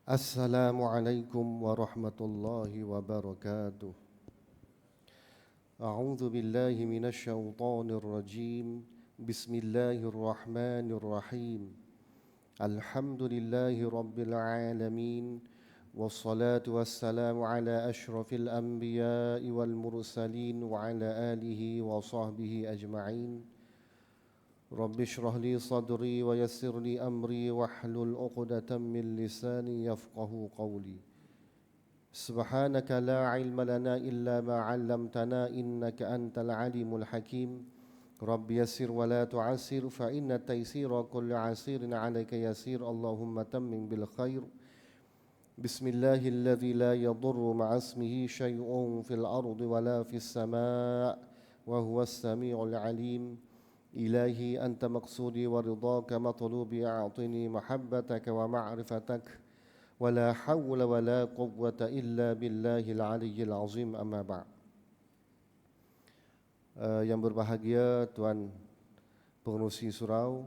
Assalamualaikum warahmatullahi wabarakatuh. A'udzu billahi minasyaitonir rajim. Bismillahirrahmanirrahim. Alhamdulillahi rabbil alamin. Wassalatu wassalamu ala asyrafil anbiya'i wal mursalin wa ala alihi wa sahbihi ajma'in. Rabbi shrah li sadri wa yassir li amri wahlul 'uqdatam min lisani yafqahu qawli. Subhanaka la 'ilma lana illa ma 'allamtana innaka antal 'alimul hakim. Rabbi yassir wa la tu'assir fa inna taysira kulli 'asirin 'alaika yasir. Allahumma tammim bil khair. Bismillahilladzi la yadurru ma'a ismihi syai'un fil ardi wa la fis sama' wa huwas sami'ul 'alim. إلهي أنت مقصودي ورضاك مطلوبي أعطني محبتك ومعرفتك ولا حول ولا قوة إلا بالله العلي العظيم أما بعد. Yang berbahagia Tuan Pengerusi Surau,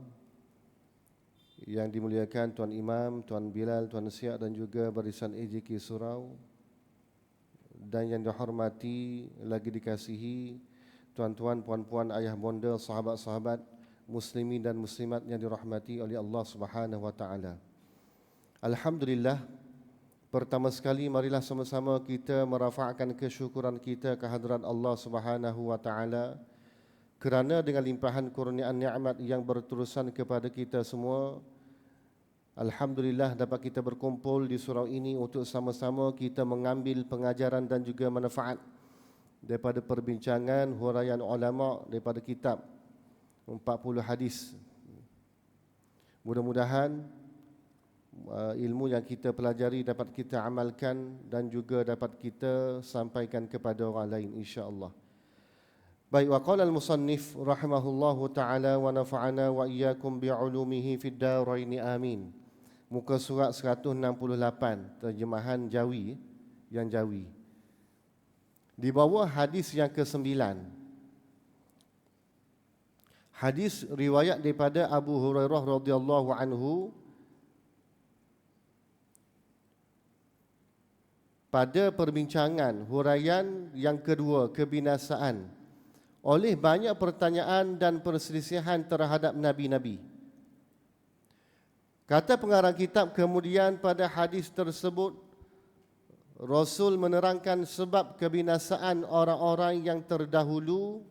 yang dimuliakan Tuan Imam, Tuan Bilal, Tuan Siak dan juga barisan AJK Surau, dan yang dihormati lagi dikasihi tuan-tuan, puan-puan, ayah bonda, sahabat-sahabat muslimin dan muslimat yang dirahmati oleh Allah Subhanahu wa taala. Alhamdulillah, pertama sekali marilah sama-sama kita merafakkan kesyukuran kita kehadrat Allah Subhanahu wa taala kerana dengan limpahan kurniaan nikmat yang berterusan kepada kita semua, alhamdulillah dapat kita berkumpul di surau ini untuk sama-sama kita mengambil pengajaran dan juga manfaat daripada perbincangan huraian ulama daripada kitab 40 hadis. Mudah-mudahan ilmu yang kita pelajari dapat kita amalkan dan juga dapat kita sampaikan kepada orang lain insya-Allah. Baik, wa qala al-musannif rahimahullahu taala wa nafa'ana wa iyyakum bi'ulumihi fid darain amin. Muka surat 168, terjemahan Jawi, yang Jawi. Di bawah hadis yang ke-9. Hadis riwayat daripada Abu Hurairah radhiyallahu anhu pada perbincangan huraian yang kedua, kebinasaan, oleh banyak pertanyaan dan perselisihan terhadap nabi-nabi. Kata pengarang kitab, kemudian pada hadis tersebut Rasul menerangkan sebab kebinasaan orang-orang yang terdahulu,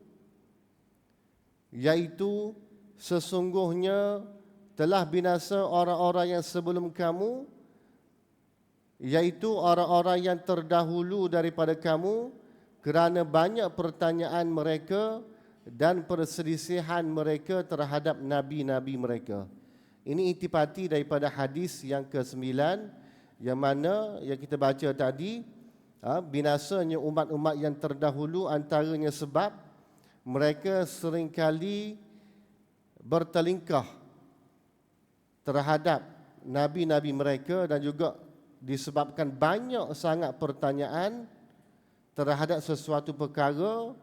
iaitu sesungguhnya telah binasa orang-orang yang sebelum kamu, iaitu orang-orang yang terdahulu daripada kamu, kerana banyak pertanyaan mereka dan perselisihan mereka terhadap nabi-nabi mereka. Ini intipati daripada hadis yang ke-9, yang mana yang kita baca tadi, binasanya umat-umat yang terdahulu antaranya sebab mereka seringkali bertelingkah terhadap nabi-nabi mereka dan juga disebabkan banyak sangat pertanyaan terhadap sesuatu perkara.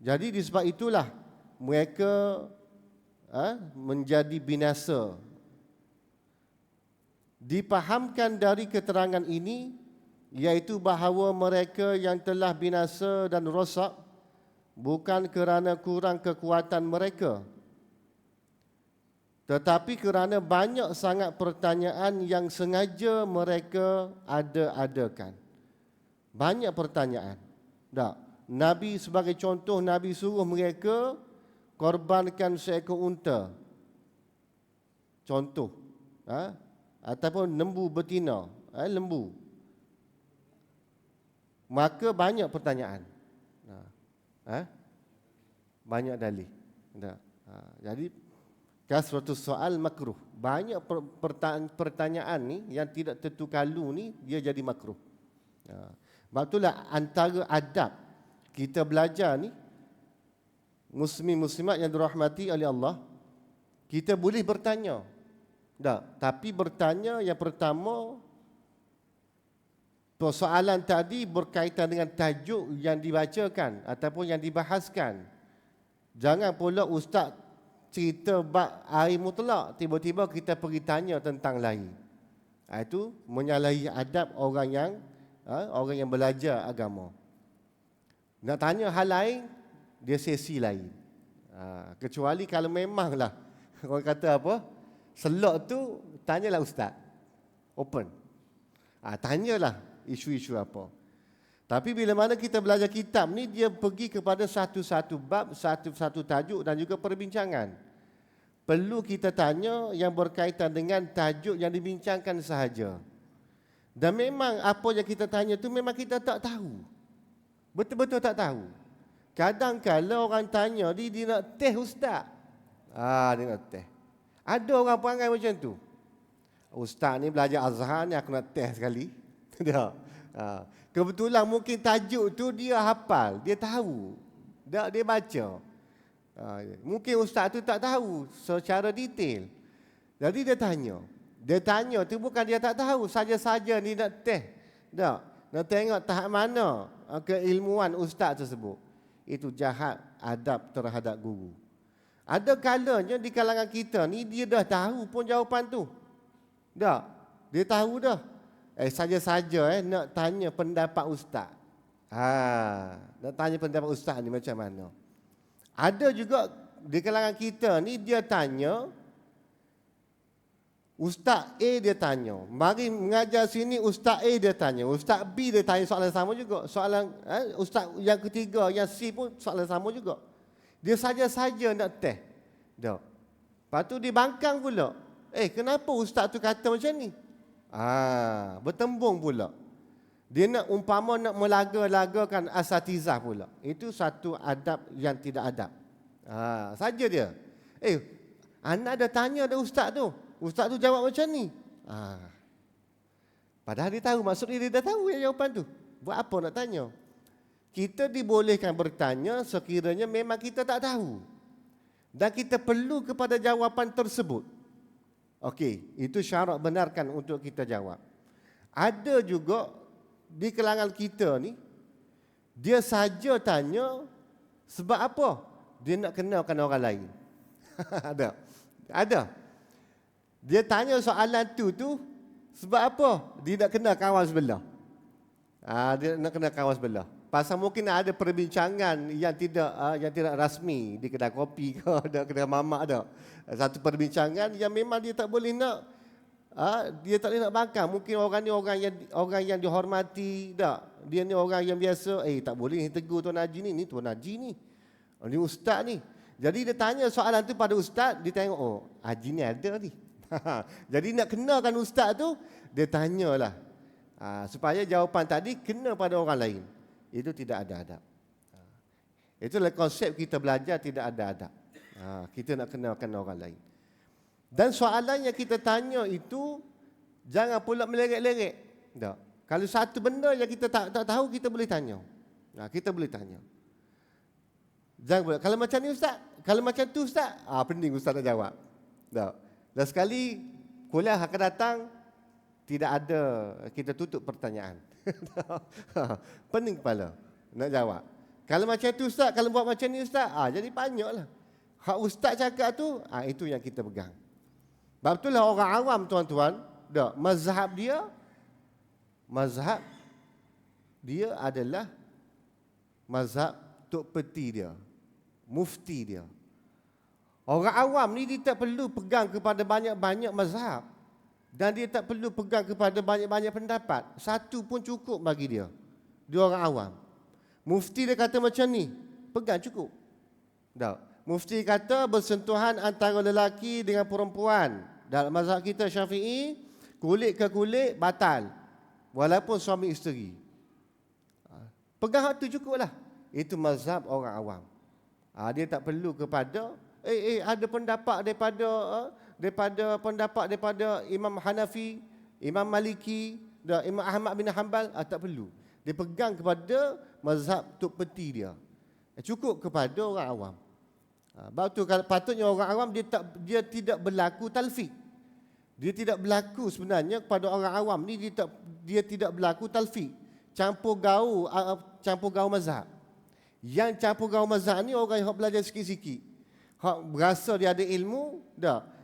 Jadi disebab itulah mereka menjadi binasa. Dipahamkan dari keterangan ini, iaitu bahawa mereka yang telah binasa dan rosak bukan kerana kurang kekuatan mereka, tetapi kerana banyak sangat pertanyaan yang sengaja mereka ada-adakan. Banyak pertanyaan. Nabi sebagai contoh, Nabi suruh mereka korbankan seekor unta. Contoh. Ataupun lembu betina, lembu. Maka banyak pertanyaan. Banyak dalih. Jadi kasratus soal makruh. Banyak pertanyaan ni yang tidak tentu kalu ni dia jadi makruh. Sebab itulah antara adab kita belajar ni, muslimin-muslimat yang dirahmati oleh Allah, kita boleh bertanya. Tapi bertanya yang pertama, persoalan tadi berkaitan dengan tajuk yang dibacakan ataupun yang dibahaskan. Jangan pula ustaz cerita bab air mutlak, tiba-tiba kita pergi tanya tentang lain. Itu menyalahi adab orang yang belajar agama. Nak tanya hal lain, dia sesi lain. Kecuali kalau memanglah orang kata apa, selok tu tanyalah ustaz. Open. Tanyalah isu-isu apa. Tapi bila mana kita belajar kitab ni, dia pergi kepada satu-satu bab, satu-satu tajuk dan juga perbincangan. Perlu kita tanya yang berkaitan dengan tajuk yang dibincangkan sahaja. Dan memang apa yang kita tanya tu memang kita tak tahu. Betul-betul tak tahu. Kadang-kadang orang tanya, dia nak teh ustaz. Dia nak teh. Ada orang perangai macam tu. Ustaz ni belajar Azhar ni, aku nak teh sekali. Kebetulan mungkin tajuk tu dia hafal, dia tahu. Dia baca. Mungkin ustaz tu tak tahu secara detail. Jadi dia tanya. Dia tanya tu bukan dia tak tahu, saja-saja ni nak teh. Tak. Nak tengok tahap mana keilmuan ustaz tersebut. Itu jahat adab terhadap guru. Ada kalanya di kalangan kita ni dia dah tahu pun jawapan tu. Tak. Dia tahu dah. Saja-saja nak tanya pendapat ustaz. Nak tanya pendapat ustaz ni macam mana. Ada juga di kalangan kita ni dia tanya, Ustaz A dia tanya, mari mengajar sini Ustaz A dia tanya, Ustaz B dia tanya soalan sama juga. Soalan Ustaz yang ketiga, yang C pun soalan sama juga. Dia saja-saja nak teh. Dah. Lepas tu dia bangkang pula. Kenapa Ustaz tu kata macam ni? Bertembung pula. Dia nak umpama nak melaga-lagakan asatizah pula. Itu satu adab yang tidak adab. Saja dia. Anak dah tanya dah ustaz tu. Ustaz tu jawab macam ni. Padahal dia tahu, maksudnya dia dah tahu jawapan tu. Buat apa nak tanya? Kita dibolehkan bertanya sekiranya memang kita tak tahu. Dan kita perlu kepada jawapan tersebut. Okey, itu syarat benarkan untuk kita jawab. Ada juga di kalangan kita ni, dia saja tanya sebab apa? Dia nak kenalkan orang lain. Ada. Dia tanya soalan tu sebab apa? Dia nak kenal kawan sebelah. Dia nak kenal kawan sebelah. Pasal mungkin ada perbincangan yang tidak rasmi di kedai kopi ke, ada kedai mamak ada. Satu perbincangan yang memang dia tak boleh nak dia tak boleh nak bangkang. Mungkin orang ni orang yang dihormati tak. Dia ni orang yang biasa, tak boleh ni tegur Tuan Haji ni Tuan Haji ni. Ni ustaz ni. Jadi dia tanya soalan tu pada ustaz, dia tengok Haji ni ada ni. Jadi nak kenalkan ustaz tu, dia tanyalah. Supaya jawapan tadi kena pada orang lain. Itu tidak ada adab. Itulah konsep kita belajar tidak ada adab. Kita nak kenalkan orang lain. Dan soalan yang kita tanya itu jangan pula meleret-leret. Tak. Kalau satu benda yang kita tak tahu, kita boleh tanya. Kita boleh tanya. Jangan pula, kalau macam ni ustaz, kalau macam tu ustaz, pening ustaz nak jawab. Tak. Dan sekali kuliah akan datang, tidak ada, kita tutup pertanyaan. Pening kepala nak jawab. Kalau macam tu ustaz, kalau buat macam ni ustaz, jadi banyaklah. Hak ustaz cakap tu, itu yang kita pegang. Sebab itulah orang awam tuan-tuan, mazhab dia adalah mazhab Tok Peti dia, mufti dia. Orang awam ni dia tak perlu pegang kepada banyak-banyak mazhab. Dan dia tak perlu pegang kepada banyak-banyak pendapat. Satu pun cukup bagi dia. Dia orang awam. Mufti dia kata macam ni, pegang cukup. Tak. Mufti kata bersentuhan antara lelaki dengan perempuan. Dalam mazhab kita Syafi'i, kulit ke kulit batal. Walaupun suami isteri. Pegang hak tu cukuplah. Itu mazhab orang awam. Dia tak perlu kepada ada pendapat daripada Imam Hanafi, Imam Maliki, Imam Ahmad bin Hanbal, tak perlu. Dia pegang kepada mazhab Tok Peti dia. Cukup kepada orang awam. Sebab tu patutnya orang awam dia tidak berlaku talfiq. Dia tidak berlaku sebenarnya kepada orang awam ni, dia tidak berlaku talfiq. Campur gaul mazhab. Yang campur gaul mazhab ni orang yang belajar sikit-sikit. Hak berasa dia ada ilmu,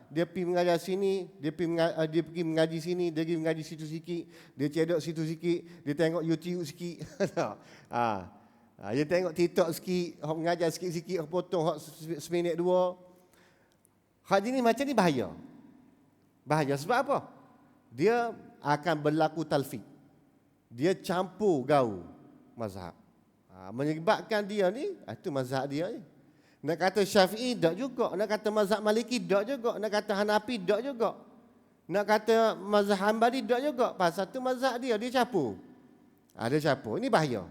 Dia pergi mengajar sini, dia pergi mengaji sini, dia pergi mengaji situ sikit, dia cedok situ sikit, dia tengok YouTube sikit. Dia tengok TikTok sikit, mengajar sikit-sikit, potong seminit dua. Hak jenis macam ni bahaya. Bahaya sebab apa? Dia akan berlaku talfik. Dia campur gaul mazhab. Menyebabkan dia ni, itu mazhab dia ni. Nak kata Syafi'i tak juga, nak kata mazhab Maliki tak juga, nak kata Hanafi tak juga. Nak kata mazhab Hanbali tak juga. Pasal tu mazhab dia campur. Dia campur. Ini bahaya.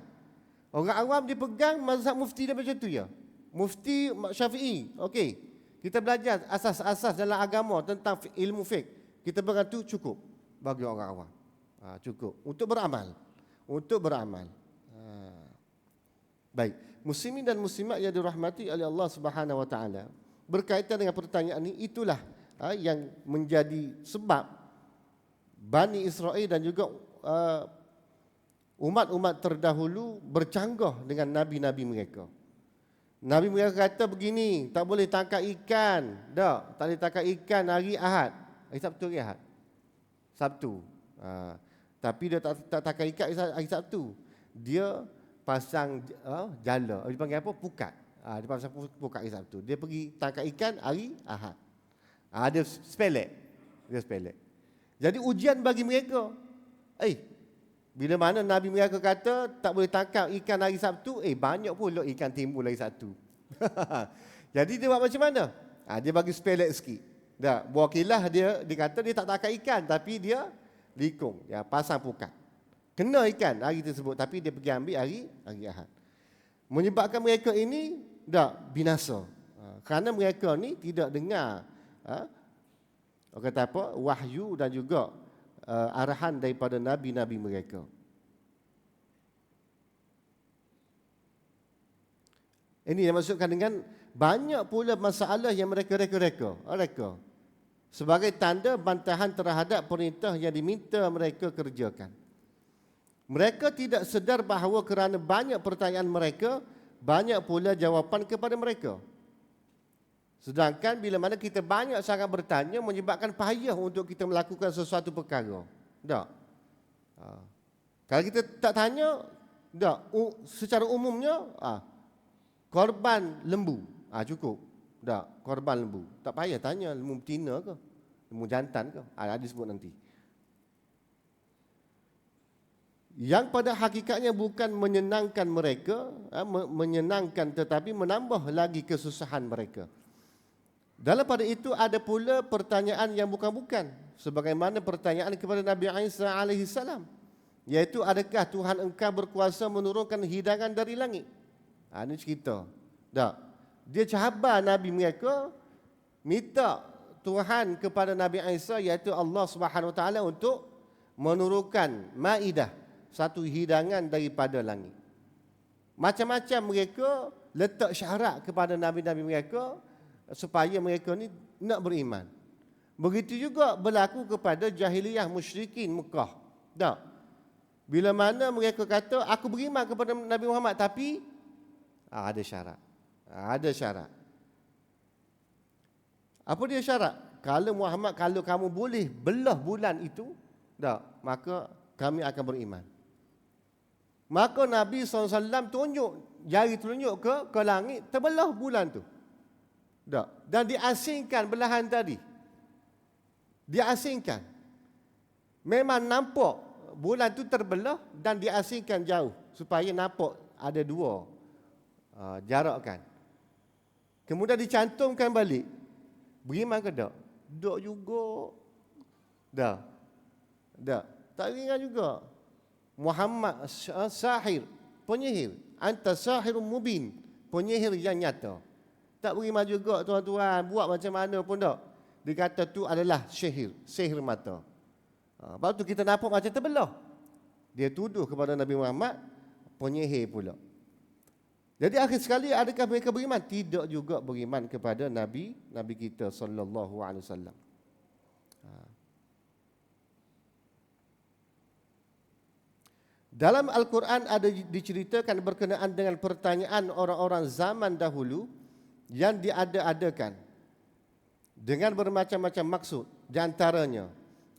Orang awam dipegang mazhab mufti dia macam tu ya. Mufti Syafi'i, okey. Kita belajar asas-asas dalam agama tentang ilmu fiqh. Kita pegang tu cukup bagi orang awam. Cukup untuk beramal. Untuk beramal. Baik, muslimin dan muslimat yang dirahmati oleh Allah Subhanahu wa taala. Berkaitan dengan pertanyaan ini, itulah yang menjadi sebab Bani Israel dan juga umat-umat terdahulu bercanggah dengan nabi-nabi mereka. Nabi mereka kata begini, tak boleh tangkap ikan. Tak boleh tangkap ikan hari Ahad. Sabtu hari Ahad. Sabtu. Tapi dia tak tangkap ikan hari Sabtu. Dia pasang jala. Dia panggil apa? Pukat. Dia pasang pukat hari Sabtu. Dia pergi tangkap ikan hari Ahad. Dia sepelek. Jadi ujian bagi mereka. Bila mana Nabi mereka kata tak boleh tangkap ikan hari Sabtu, banyak pula ikan timbul hari Sabtu. Jadi dia buat macam mana? Dia bagi sepelek sikit. Buah kilah dia kata dia tak tangkap ikan, tapi dia likung, pasang pukat. Kena ikan hari tersebut, tapi dia pergi ambil hari Ahad. Menyebabkan mereka ini binasa. Kerana mereka ni tidak dengar orang kata apa? Wahyu dan juga arahan daripada nabi-nabi mereka. Ini yang maksudkan dengan banyak pula masalah yang mereka reka. Sebagai tanda bantahan terhadap perintah yang diminta mereka kerjakan. Mereka tidak sedar bahawa kerana banyak pertanyaan mereka, banyak pula jawapan kepada mereka. Sedangkan bila mana kita banyak sangat bertanya, menyebabkan payah untuk kita melakukan sesuatu perkara. Tak. Kalau kita tak tanya, secara umumnya, korban lembu. Cukup. Tak, korban lembu. Tak payah tanya lembu betina ke, lembu jantan ke. Ada disebut nanti. Yang pada hakikatnya bukan menyenangkan mereka, menyenangkan tetapi menambah lagi kesusahan mereka. Dalam pada itu ada pula pertanyaan yang bukan-bukan, sebagaimana pertanyaan kepada Nabi Isa alaihissalam, iaitu adakah Tuhan engkau berkuasa menurunkan hidangan dari langit? Ini cerita. Dia cabar Nabi mereka, minta Tuhan kepada Nabi Isa, iaitu Allah Subhanahu Wa Taala, untuk menurunkan maidah, satu hidangan daripada langit. Macam-macam mereka letak syarat kepada nabi-nabi mereka supaya mereka ni nak beriman. Begitu juga berlaku kepada jahiliyah musyrikin Mekah. Bila mana mereka kata aku beriman kepada Nabi Muhammad, tapi ada syarat. Ada syarat. Apa dia syarat? Kalau Muhammad, kalau kamu boleh belah bulan itu, maka kami akan beriman. Maka Nabi SAW tunjuk, jari telunjuk ke langit, terbelah bulan tu. Dan diasingkan belahan tadi. Diasingkan. Memang nampak bulan tu terbelah dan diasingkan jauh, supaya nampak ada dua jarak kan. Kemudian dicantumkan balik. Beriman ke tak? Tak juga. Tak ringan juga. Muhammad sahir, penyihir. Anta sahirun mubin, penyihir yang nyata. Tak beriman juga tuan-tuan, buat macam mana pun tak. Dia kata tu adalah sihir mata. Lepas tu kita nampak macam terbelah. Dia tuduh kepada Nabi Muhammad penyihir pula. Jadi akhir sekali, adakah mereka beriman? Tidak juga beriman kepada Nabi kita sallallahu alaihi wasallam. Dalam Al-Quran ada diceritakan berkenaan dengan pertanyaan orang-orang zaman dahulu yang diada-adakan. dengan bermacam-macam maksud. Di antaranya,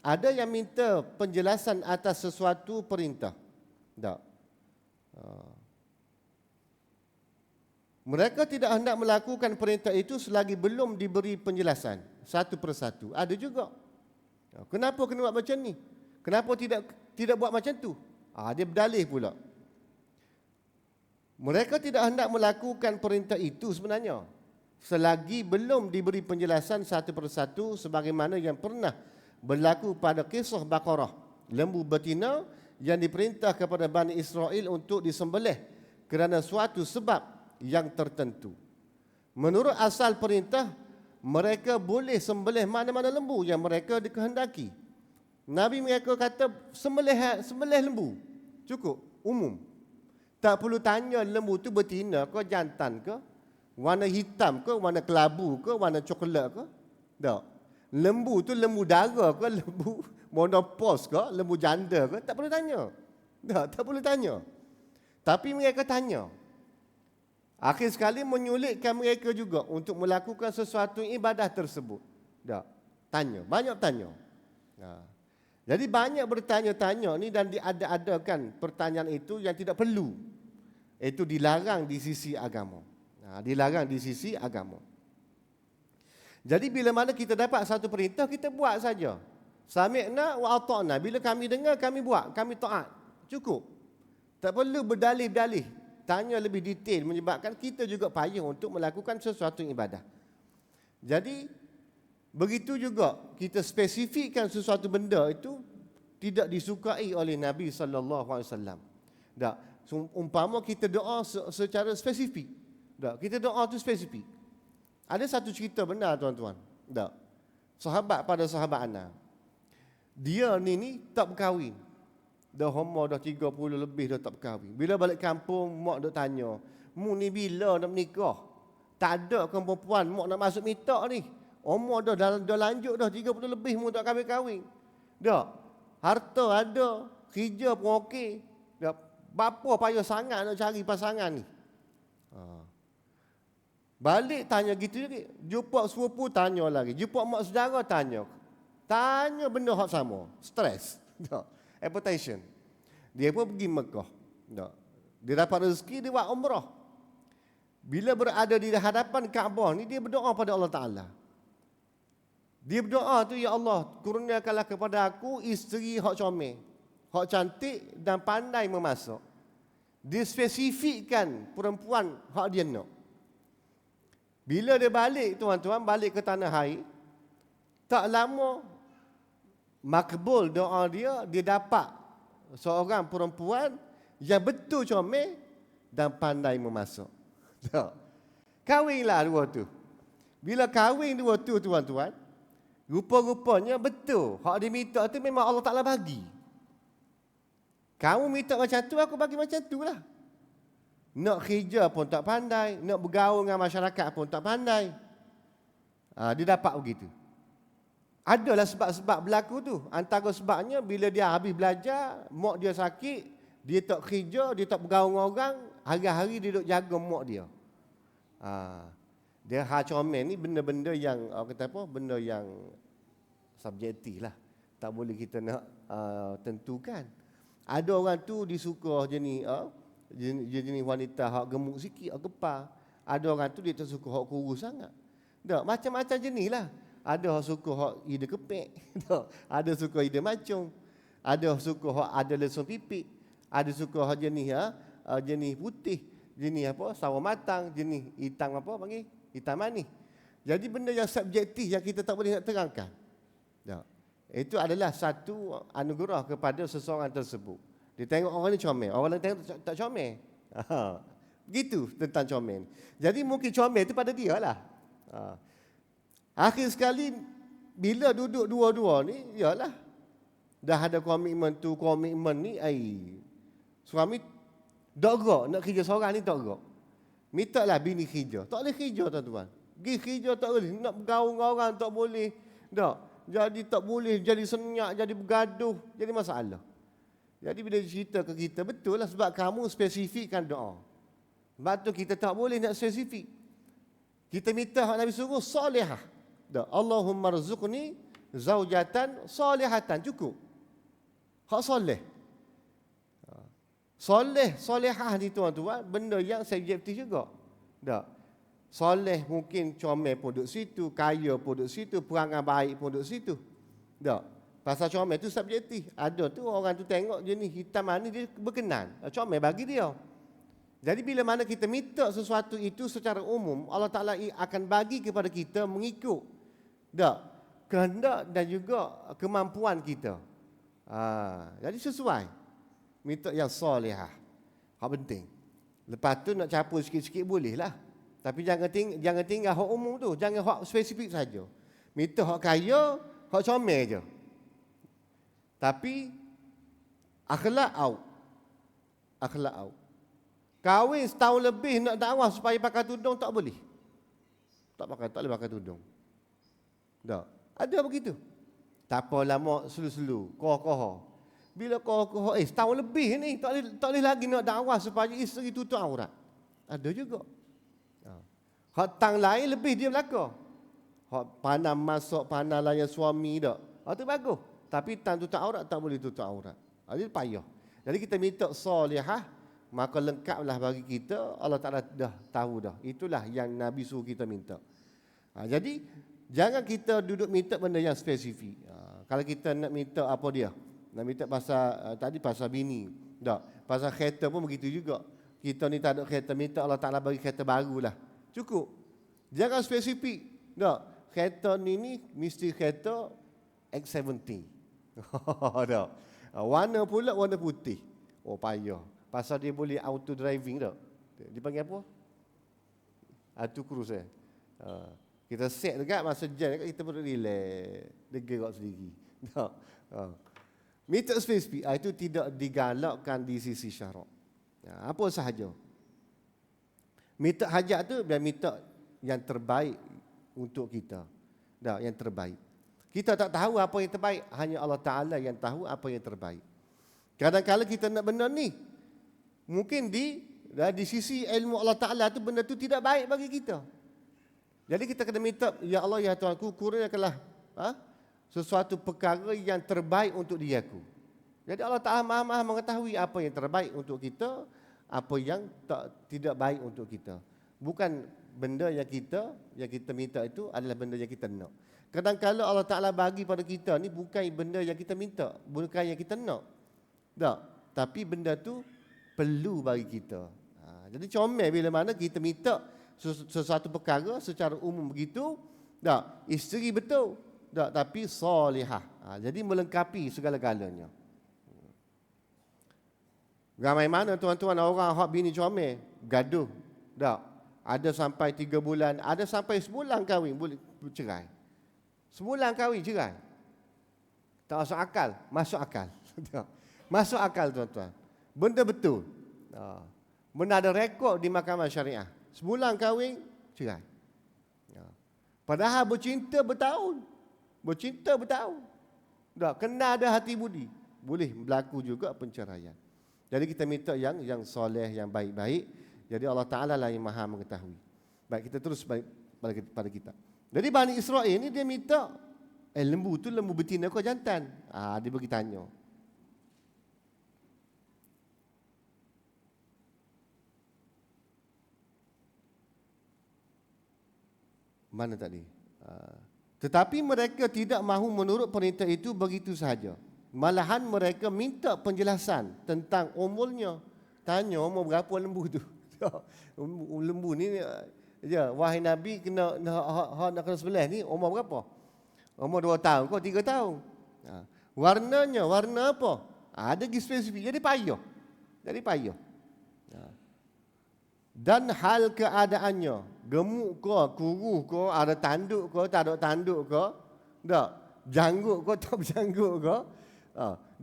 ada yang minta penjelasan atas sesuatu perintah. Tak. Mereka tidak hendak melakukan perintah itu selagi belum diberi penjelasan satu persatu. Ada juga. Kenapa kena buat macam ni? Kenapa tidak buat macam tu? Dia berdalih pula. Mereka tidak hendak melakukan perintah itu sebenarnya selagi belum diberi penjelasan satu persatu sebagaimana yang pernah berlaku pada kisah Baqarah, lembu betina yang diperintah kepada Bani Israel untuk disembelih kerana suatu sebab yang tertentu. Menurut asal perintah, mereka boleh sembelih mana-mana lembu yang mereka dikehendaki. Nabi mereka kata sembelih lembu. Cukup, umum. Tak perlu tanya lembu tu betina ke jantan ke, warna hitam ke, warna kelabu ke, warna coklat ke. Tak. Lembu tu lembu dara ke, lembu monopause ke, lembu janda ke, tak perlu tanya. Tak perlu tanya. Tapi mereka tanya. Akhir sekali menyulitkan mereka juga untuk melakukan sesuatu ibadah tersebut. Tak. Tanya, banyak tanya. Jadi banyak bertanya-tanya ni dan diada-adakan pertanyaan itu yang tidak perlu. Itu dilarang di sisi agama. Dilarang di sisi agama. Jadi bila mana kita dapat satu perintah, kita buat saja. Sami'na wa ata'na. Bila kami dengar, kami buat, kami taat. Cukup. Tak perlu berdalih-dalih. Tanya lebih detail menyebabkan kita juga payah untuk melakukan sesuatu ibadah. Jadi begitu juga kita spesifikkan sesuatu benda itu tidak disukai oleh Nabi sallallahu alaihi wasallam. Tak, umpama kita doa secara spesifik. Tak, kita doa tu spesifik. Ada satu cerita benar tuan-tuan. Tak. Sahabat pada sahabat Ana. Dia ni tak berkahwin. Dah umur dah 30 lebih dah tak berkahwin. Bila balik kampung, mak duk tanya, "Mu ni bila nak menikah? Tak ada kan perempuan mak nak masuk minta ni. Umur dah lanjut dah 30 lebih mu tak kahwin-kahwin." Dah. Harta ada, kerja pun okey. Dah. Bapa payah sangat nak cari pasangan ni. Balik tanya gitu lagi. Jumpa sepupu tanya lagi. Jumpa mak saudara tanya. Tanya benda hak sama. Stres. Dah. Appetition. Dia pun pergi Mekah. Dia dapat rezeki, dia buat umrah. Bila berada di hadapan Kaabah ni, dia berdoa pada Allah Ta'ala. Dia berdoa tu, "Ya Allah, kurniakanlah kepada aku isteri hak comel, hak cantik dan pandai memasak." Dia spesifikkan perempuan hak dia nak. Bila dia balik, tuan-tuan, balik ke tanah air, tak lama makbul doa dia dapat seorang perempuan yang betul comel dan pandai memasak. Kahwinlah dua tu. Bila kahwin dua tu, tuan-tuan, rupa-rupanya betul. Hak dia minta tu memang Allah Ta'ala bagi. Kamu minta macam tu, aku bagi macam tu lah. Nak kerja pun tak pandai, nak bergaul dengan masyarakat pun tak pandai. Dia dapat begitu. Adalah sebab-sebab berlaku tu. Antara sebabnya bila dia habis belajar, mak dia sakit, dia tak kerja, dia tak bergaul dengan orang, hari-hari dia duduk jaga mak dia. Dia comel ni benda-benda yang kata apa? Benda yang subjektif lah. Tak boleh kita nak tentukan. Ada orang tu disuka jenis wanita hak gemuk sikit, hak gepar. Ada orang tu dia tak suka hak kurus sangat. Tak, macam-macam jenis lah. Ada yang suka hak ide kepek, ada suka ide macung, ada suka hak ada lesung pipit, ada suka hak jenis putih, jenis apa sawo matang, jenis hitam apa panggil hitam manis. Jadi benda yang subjektif yang kita tak boleh nak terangkan. Itu adalah satu anugerah kepada seseorang tersebut. Dia tengok orang ni comel, orang lain tengok tak comel. Gitu tentang comel. Jadi mungkin comel itu pada dia lah. Akhir sekali bila duduk dua-dua ni, yalah dah ada komitmen tu, komitmen ni, suami tak gerak nak kerja seorang ni, tak gerak. Minta lah bini kerja. Tak boleh kerja, tuan-tuan. Pergi kerja tak boleh, nak bergaul dengan orang tak boleh. Tak. Jadi tak boleh, jadi senyap, jadi bergaduh, jadi masalah. Jadi bila cerita ke kita, betul lah sebab kamu spesifikkan doa. Sebab tu kita tak boleh nak spesifik. Kita minta hak Nabi suruh solehah. Dah, Allahumma rzuqni zaujatan solihatan, cukup. Hak soleh. Soleh, solehah ni tuan-tuan, benda yang subjektif juga. Dah. Soleh mungkin comel pun duduk situ, kaya pun duduk situ, perangai baik pun duduk situ. Dah. Pasal comel tu subjektif. Ada tu orang tu tengok jenis hitam ni dia berkenan. Comel bagi dia. Jadi bila mana kita minta sesuatu itu secara umum, Allah Ta'ala akan bagi kepada kita mengikut kehendak dan juga kemampuan kita. Jadi sesuai. Minta yang solehah. Hak penting. Lepas tu nak capur sikit-sikit boleh lah. Tapi jangan tinggal hak umum tu. Jangan hak spesifik saja. Minta hak kaya, hak comel je. Tapi akhlak out. Akhlak out. Kahwin setahun lebih nak dakwah supaya pakai tudung tak boleh. Tak boleh pakai tudung. Tak. Ada begitu. Tak apa lama selu-selu, koh-koh. Bila koh-koh, setahun lebih ni tak boleh lagi nak dakwah supaya isteri tutup aurat. Ada juga. Hak tang lain lebih dia belaka. Hak pandai masuk, pandai layan suami dak. Tu bagus. Tapi tang tutup aurat tak boleh tutup aurat. Jadi payah. Jadi kita minta solihah, maka lengkaplah bagi kita. Allah Ta'ala dah tahu dah. Itulah yang Nabi suruh kita minta. Jadi jangan kita duduk minta benda yang spesifik. Kalau kita nak minta apa dia? Nak minta pasal tadi pasal bini. Tak. Pasal kereta pun begitu juga. Kita ni tak ada kereta, minta Allah Ta'ala bagi kereta barulah. Cukup. Jangan spesifik. Tak. Kereta ni mesti kereta X70. Tak. Warna pula warna putih. Oh payah. Pasal dia boleh auto driving tak? Dia panggil apa? Auto cruise kita set dekat masa jam kita boleh relax. Dia gerak sendiri. Tak. Minta spesifik itu tidak digalakkan di sisi syarak. Apa sahaja. Minta hajat tu biar minta yang terbaik untuk kita. Dah, yang terbaik. Kita tak tahu apa yang terbaik, hanya Allah Ta'ala yang tahu apa yang terbaik. Kadang-kadang kita nak benda ni, mungkin di sisi ilmu Allah Ta'ala tu benda tu tidak baik bagi kita. Jadi kita kena minta, ya Allah ya Tuhanku, kurniakanlah sesuatu perkara yang terbaik untuk diriku. Jadi Allah Ta'ala maha mengetahui apa yang terbaik untuk kita, apa yang tidak baik untuk kita. Bukan benda yang kita minta itu adalah benda yang kita nak. Kadang-kadang Allah Ta'ala bagi pada kita ni bukan benda yang kita minta, bukan yang kita nak. Tak, tapi benda tu perlu bagi kita. Jadi comel bila mana kita minta sesuatu perkara secara umum begitu, tak, isteri betul, tak, tapi solihah. Jadi melengkapi segala-galanya. Ramai mana tuan-tuan orang hak bini comel, gaduh. Tak, ada sampai 3 bulan, ada sampai sebulan kahwin boleh cerai. Sebulan kahwin cerai. Tak masuk akal, masuk akal. Masuk akal tuan-tuan. Benda betul. Benda ada rekod di mahkamah syariah. Sebulan kahwin cerai. Padahal bercinta bertahun. Bercinta bertahun. Tak kena ada hati budi. Boleh berlaku juga penceraian. Jadi kita minta yang soleh, yang baik-baik. Jadi Allah Ta'ala lah yang maha mengetahui. Baik, kita terus balik pada kita. Jadi Bani Israel ni dia minta, lembu tu lembu betina kau jantan? Dia bagi tanya. Mana tadi? Tetapi mereka tidak mahu menurut perintah itu begitu sahaja. Malahan mereka minta penjelasan tentang umurnya. Tanya umur berapa lembu tu. Lembu ni wahai Nabi nak kena sebelah ni umur berapa? Umur 2 tahun kau 3 tahun. Warnanya warna apa? Ada spesifik. Jadi payah. Dan hal keadaannya, gemuk ke, kuruh ke, ada tanduk ke, tak ada tanduk ke, tak, janggut ke, tak berjanggut ke.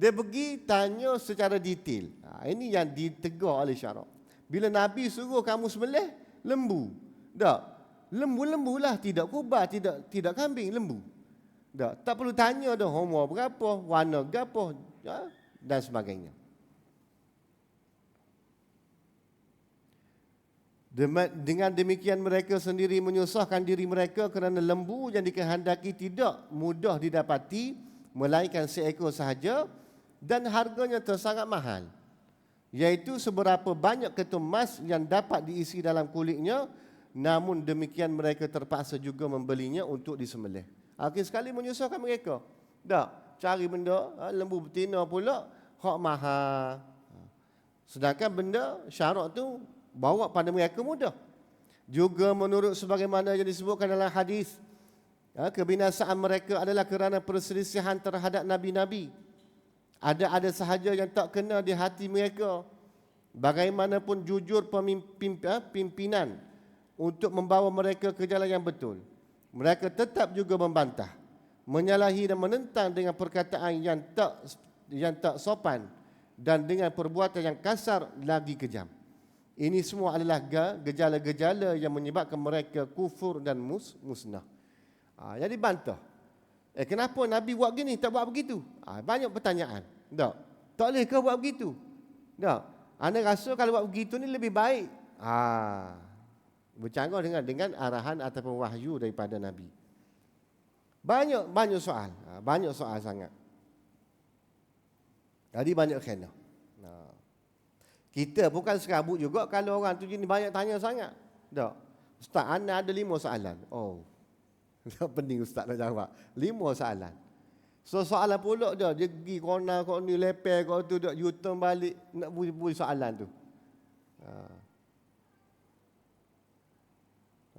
Dia pergi tanya secara detail. Ini yang ditegur oleh syarak. Bila Nabi suruh kamu sembelih lembu, tak, lembu lah, tidak kubah, tidak kambing, lembu. Tak perlu tanya dah umur berapa, warna berapa, dan sebagainya. Dengan demikian mereka sendiri menyusahkan diri mereka kerana lembu yang dikehendaki tidak mudah didapati, melainkan seekor sahaja dan harganya sangat mahal, iaitu seberapa banyak ketum emas yang dapat diisi dalam kulitnya. Namun demikian mereka terpaksa juga membelinya untuk disembelih. Akhir sekali menyusahkan mereka. Tak, cari benda lembu betina pula hak mahal. Sedangkan benda syarak tu bawa pada mereka mudah. Juga menurut sebagaimana yang disebutkan dalam hadis, kebinasaan mereka adalah kerana perselisihan terhadap nabi-nabi. Ada sahaja yang tak kena di hati mereka. Bagaimanapun jujur pimpinan untuk membawa mereka ke jalan yang betul, mereka tetap juga membantah, menyalahi dan menentang dengan perkataan yang tak sopan dan dengan perbuatan yang kasar lagi kejam. Ini semua adalah gejala-gejala yang menyebabkan mereka kufur dan musnah. Jadi bantah. Kenapa Nabi buat gini, tak buat begitu? Banyak pertanyaan. Tak boleh ke buat begitu? Anda rasa kalau buat begitu ni lebih baik. Bercanggah dengan arahan ataupun wahyu daripada Nabi. Banyak soal. Banyak soal sangat. Jadi banyak kena. Kita bukan serabut juga kalau orang tu jenis banyak tanya sangat. Tak. Ustaz, anda ada 5 soalan. Oh. Tak pening ustaz nak jawab. 5 soalan. So soalan pula dia pergi kona kau ni lepeh kau tu dak U-turn balik nak bui soalan tu.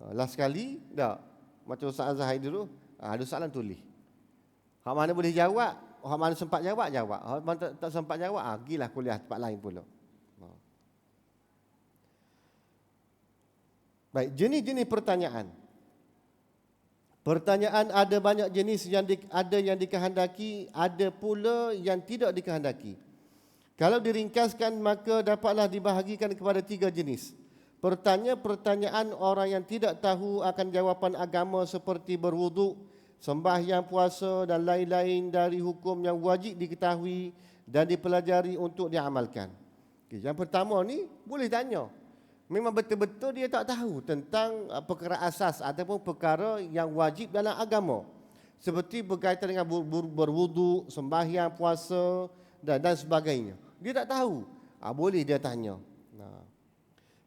Last sekali tak. Macam Ustaz Azhar dulu, ada soalan tulis. Hak mana boleh jawab, hak mana sempat jawab. Hak mana tak sempat jawab, pergilah kuliah tempat lain pula. Baik, jenis-jenis pertanyaan. Pertanyaan ada banyak jenis, ada yang dikehendaki, ada pula yang tidak dikehendaki. Kalau diringkaskan maka dapatlah dibahagikan kepada 3 jenis. Pertanyaan orang yang tidak tahu akan jawapan agama seperti berwuduk, sembahyang, puasa dan lain-lain dari hukum yang wajib diketahui dan dipelajari untuk diamalkan. Yang pertama ni boleh tanya. Memang betul-betul dia tak tahu tentang perkara asas ataupun perkara yang wajib dalam agama. Seperti berkaitan dengan berwuduk, sembahyang, puasa dan sebagainya. Dia tak tahu. Boleh dia tanya.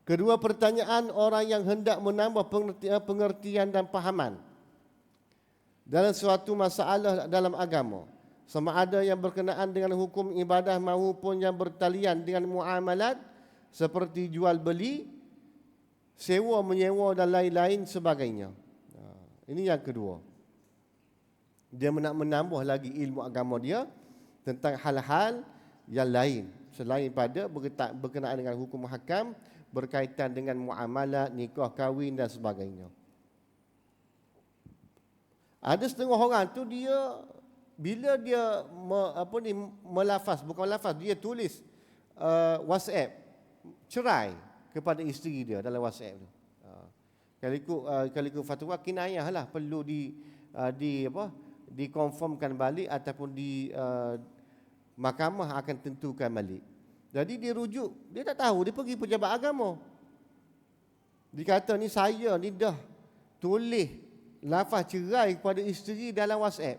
Kedua, pertanyaan orang yang hendak menambah pengertian dan pahaman dalam suatu masalah dalam agama, sama ada yang berkenaan dengan hukum ibadah maupun yang bertalian dengan muamalat seperti jual beli, sewa menyewa dan lain-lain sebagainya. Ini yang kedua. Dia nak menambah lagi ilmu agama dia tentang hal-hal yang lain selain pada berkenaan dengan hukum hakam, berkaitan dengan muamalat, nikah, kahwin dan sebagainya. Ada setengah orang tu dia bila dia melafaz, bukan melafaz, dia tulis WhatsApp cerai kepada isteri dia dalam WhatsApp tu. Kalau ikut fatwa kinayah lah, perlu dikonfirmkan balik ataupun di mahkamah akan tentukan balik. Jadi dia rujuk, dia tak tahu, dia pergi pejabat agama. Dia kata ni saya ni dah tulis lafaz cerai kepada isteri dalam WhatsApp.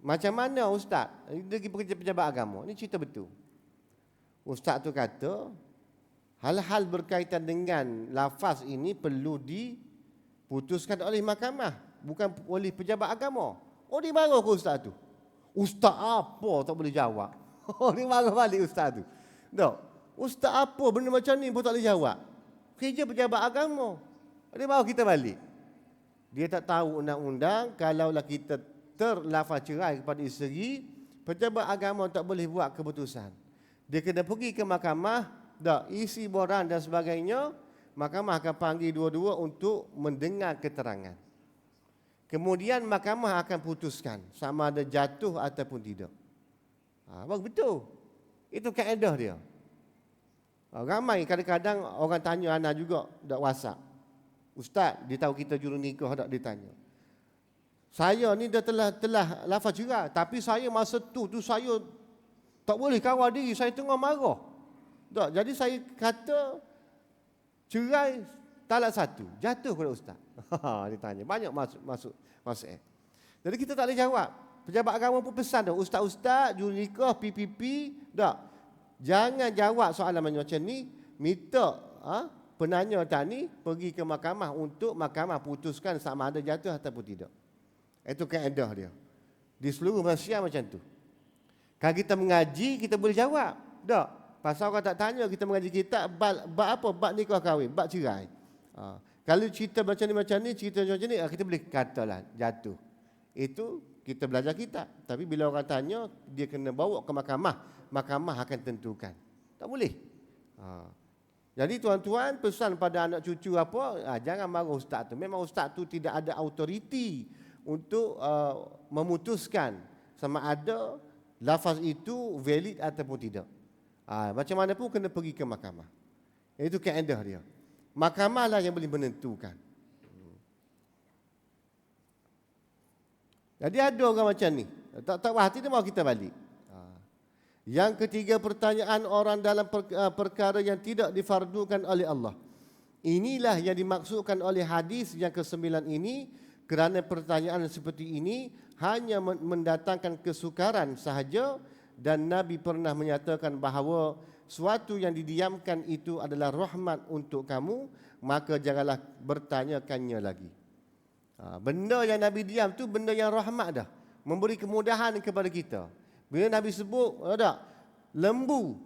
Macam mana ustaz? Dia pergi pejabat agama. Ini cerita betul. Ustaz tu kata hal-hal berkaitan dengan lafaz ini perlu diputuskan oleh mahkamah, bukan oleh pejabat agama. Dia marah ke ustaz tu? Ustaz apa tak boleh jawab? Dia marah balik ustaz tu. Tak. Ustaz apa benda macam ni pun tak boleh jawab? Kerja pejabat agama. Dia bawa kita balik. Dia tak tahu undang-undang, kalaulah kita terlafaz cerai kepada isteri, pejabat agama tak boleh buat keputusan. Dia kena pergi ke mahkamah, isi borang dan sebagainya. Mahkamah akan panggil dua-dua untuk mendengar keterangan. Kemudian mahkamah akan putuskan sama ada jatuh ataupun tidak. Betul. Itu kaedah dia. Ramai kadang-kadang orang tanya anak juga dak WhatsApp. Ustaz, dia tahu kita juru nikah dak, dia tanya. Saya ni dah telah lafaz cerai, tapi saya masa tu saya tak boleh kawal diri, saya tengah marah. Tak, jadi saya kata cerai talak satu, jatuh kepada ustaz. Dia tanya, banyak masuk. Jadi kita tak boleh jawab. Pejabat agama pun pesan dah, ustaz-ustaz, juru nikah, PPP, tak. Jangan jawab soalan macam ni, minta penanya tadi pergi ke mahkamah untuk mahkamah putuskan sama ada jatuh ataupun tidak. Itu kaedah dia. Di seluruh Malaysia macam tu. Kalau kita mengaji, kita boleh jawab. Tak. Pasal orang tak tanya, kita mengaji kitab, bab apa? Bab nikah kahwin, bab cerai. Kalau cerita macam ni, cerita macam ni, kita boleh katalah jatuh. Itu kita belajar kitab. Tapi bila orang tanya, dia kena bawa ke mahkamah. Mahkamah akan tentukan. Tak boleh. Jadi tuan-tuan, pesan pada anak cucu apa, jangan marah ustaz tu. Memang ustaz tu tidak ada autoriti untuk memutuskan sama ada lafaz itu valid ataupun tidak. Macam mana pun kena pergi ke mahkamah. Itu kaedah dia. Mahkamah lah yang boleh menentukan. Jadi ada orang macam ni. Tak hati dia mahu kita balik. Yang ketiga, pertanyaan orang dalam perkara yang tidak difardukan oleh Allah. Inilah yang dimaksudkan oleh hadis yang ke-9 ini, kerana pertanyaan seperti ini hanya mendatangkan kesukaran sahaja, dan Nabi pernah menyatakan bahawa suatu yang didiamkan itu adalah rahmat untuk kamu, maka janganlah bertanyakannya lagi. Benda yang Nabi diam tu benda yang rahmat dah, memberi kemudahan kepada kita. Bila Nabi sebut lembu,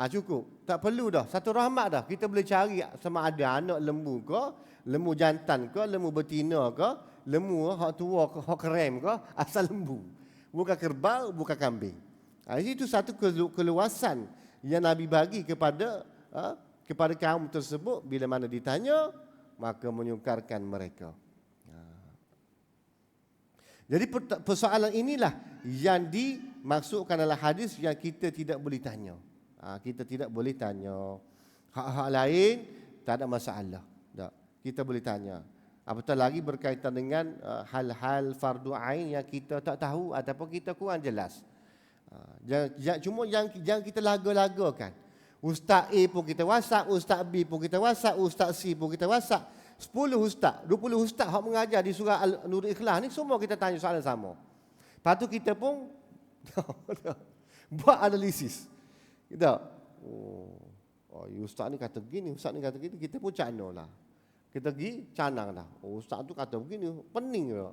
cukup, tak perlu dah, satu rahmat dah. Kita boleh cari sama ada anak lembu ke, lembu jantan ke, lembu betina ke, lembu hak tua ke, hak kerem ke, asal lembu, bukan kerbau, bukan kambing. Itu satu keluasan yang Nabi bagi kepada kaum tersebut. Bila mana ditanya, maka menyukarkan mereka. Jadi persoalan inilah yang dimaksudkan dalam hadis yang kita tidak boleh tanya. Kita tidak boleh tanya. Hak-hak lain tak ada masalah. Tak. Kita boleh tanya. Apatah lagi berkaitan dengan hal-hal fardu ain yang kita tak tahu ataupun kita kurang jelas. Cuma yang kita laga-lagakan. Ustaz A pun kita WhatsApp, Ustaz B pun kita WhatsApp, Ustaz C pun kita WhatsApp. 10 ustaz, 20 ustaz yang mengajar di surah Al-Nur Ikhlas ni, semua kita tanya soalan sama. Lepas tu kita pun buat analisis. Kita, ustaz ni kata begini, ustaz ni kata begini, kita pun cana lah. Kita pergi canang dah. Ustaz tu kata begini, pening ke.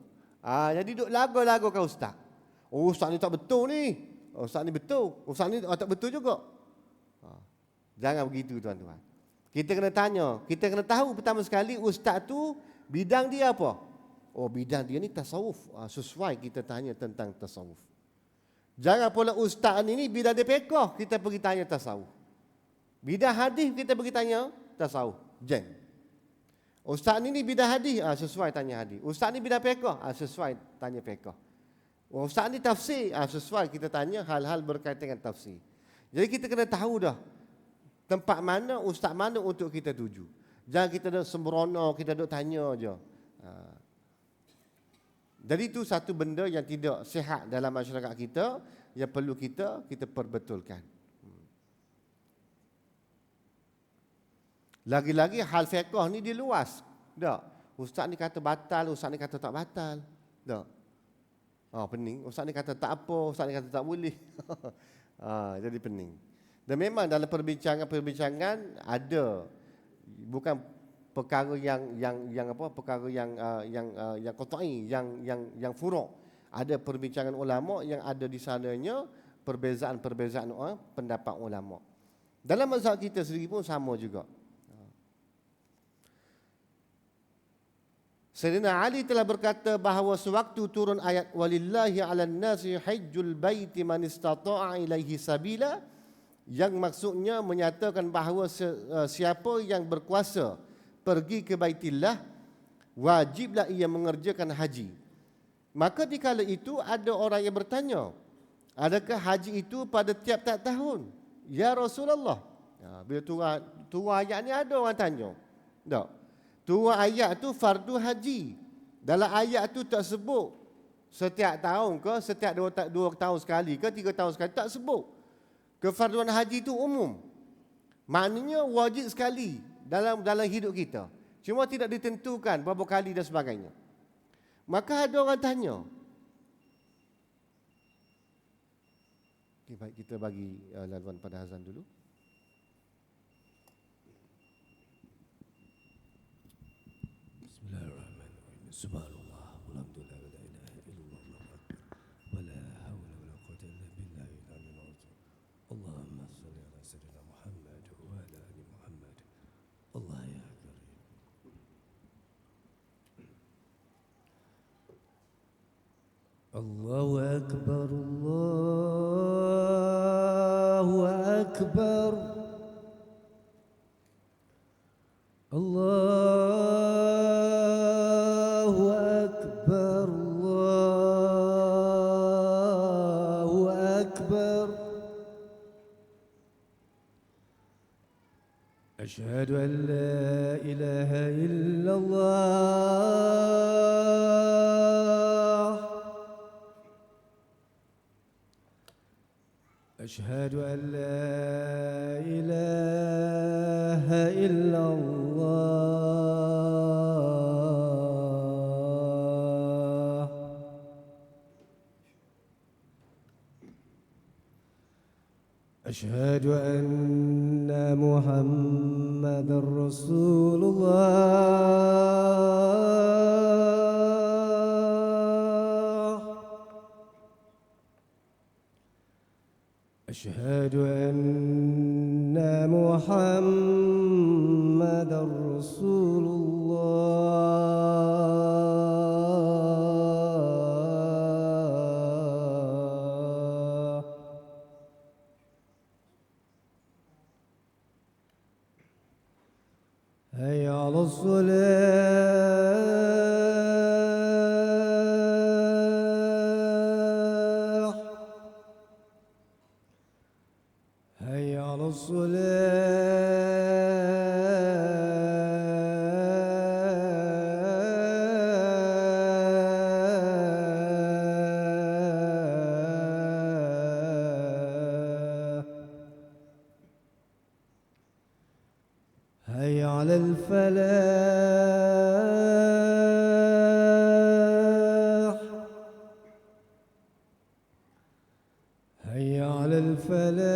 Jadi duk laga-lagakan ustaz. Ustaz ni tak betul ni. Ustaz ni betul. Ustaz ni tak betul juga. Jangan begitu tuan-tuan. Kita kena tanya, kita kena tahu pertama sekali ustaz tu bidang dia apa? Bidang dia ni tasawuf. Sesuai kita tanya tentang tasawuf. Jangan pula ustaz ni bidang dia fiqh, kita pergi tanya tasawuf. Bidang hadis kita pergi tanya tasawuf. Jangan. Ustaz ni bidang hadis, sesuai tanya hadis. Ustaz ni bidang fiqh, sesuai tanya fiqh. Ustaz ni tafsir, sesuai kita tanya hal-hal berkaitan dengan tafsir. Jadi kita kena tahu dah tempat mana, ustaz mana untuk kita tuju. Jangan kita duk sembrono, kita duk tanya je. Jadi itu satu benda yang tidak sihat dalam masyarakat kita, yang perlu kita perbetulkan. Lagi-lagi hal fiqh ni dia luas. Tak. Ustaz ni kata batal, ustaz ni kata tak batal. Tak. Pening. Ustaz ni kata tak apa, ustaz ni kata tak boleh. Jadi pening. Dan memang dalam perbincangan ada, bukan perkara perkara yang qat'i, yang furu'. Ada perbincangan ulama yang ada di sananya perbezaan pendapat ulama. Dalam mazhab kita sendiri pun sama juga. Sayyidina Ali telah berkata bahawa sewaktu turun ayat walillahi 'alan nasi hajjul baiti man istata'a ilaihi sabila, yang maksudnya menyatakan bahawa siapa yang berkuasa pergi ke Baitillah, wajiblah ia mengerjakan haji. Maka dikala itu ada orang yang bertanya, adakah haji itu pada tiap-tiap tahun? Ya Rasulullah. Bila turun ayat ni ada orang tanya. Tak. Turun ayat tu fardu haji. Dalam ayat tu tak sebut setiap tahun ke, setiap 2 tahun sekali ke, 3 tahun sekali, tak sebut. Kefarduan haji itu umum. Maknanya wajib sekali dalam hidup kita. Cuma tidak ditentukan berapa kali dan sebagainya. Maka ada orang tanya. Okay, baik, kita bagi laluan pada azan dulu. Bismillahirrahmanirrahim. Subhanallah, walhamdulillah, wa la ilaha illallah, wallahu akbar. Wa la hawla wa la quwwata illa billahi al-aliyyil azim. Allahumma shalli ala sayyidina Muhammad wa ala ali Muhammad. Allah ya karim. Allahu akbar, Allahu akbar. Allahu akbar, Allahu akbar. Asyhadu an la ilaha illallah. أشهد أن لا إله إلا الله. أشهد أن محمد رسول الله. أشهد أن محمد رسول الله. هيا على الصلاة. هيا على الصلاة. هيا على الفلاح. هيا على الفلاح.